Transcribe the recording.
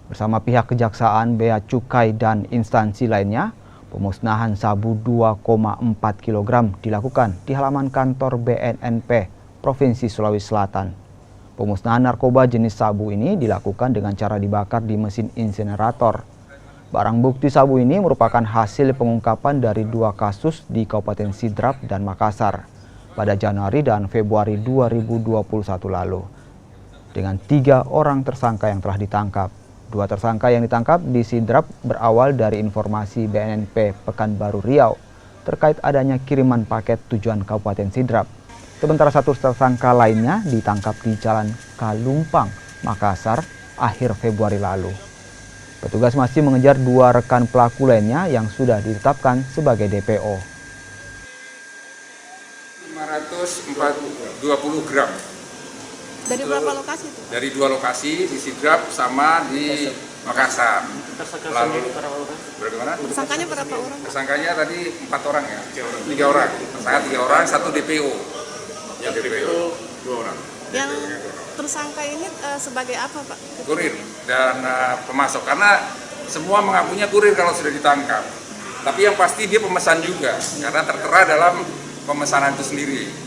Bersama pihak kejaksaan, bea cukai, dan instansi lainnya, pemusnahan sabu 2,4 kg dilakukan di halaman kantor BNNP Provinsi Sulawesi Selatan. Pemusnahan narkoba jenis sabu ini dilakukan dengan cara dibakar di mesin insinerator. Barang bukti sabu ini merupakan hasil pengungkapan dari 2 kasus di Kabupaten Sidrap dan Makassar pada Januari dan Februari 2021 lalu. Dengan 3 orang tersangka yang telah ditangkap. 2 tersangka yang ditangkap di Sidrap berawal dari informasi BNNP Pekanbaru Riau terkait adanya kiriman paket tujuan Kabupaten Sidrap. Sementara 1 tersangka lainnya ditangkap di Jalan Kalumpang, Makassar, akhir Februari lalu. Petugas masih mengejar 2 rekan pelaku lainnya yang sudah ditetapkan sebagai DPO. 520 gram. Dari berapa lokasi itu? Dari 2 lokasi, di Sidrap sama di Makassar. Lalu bagaimana? Tersangkanya berapa orang? Tersangkanya tadi 4 orang ya, 3 orang. Tersangka 3 orang, 1 DPO. Yang DPO 2 orang. Yang tersangka ini sebagai apa, Pak? Kurir dan pemasok, karena semua mengakunya kurir kalau sudah ditangkap. Tapi yang pasti dia pemesan juga, karena tertera dalam pemesanan itu sendiri.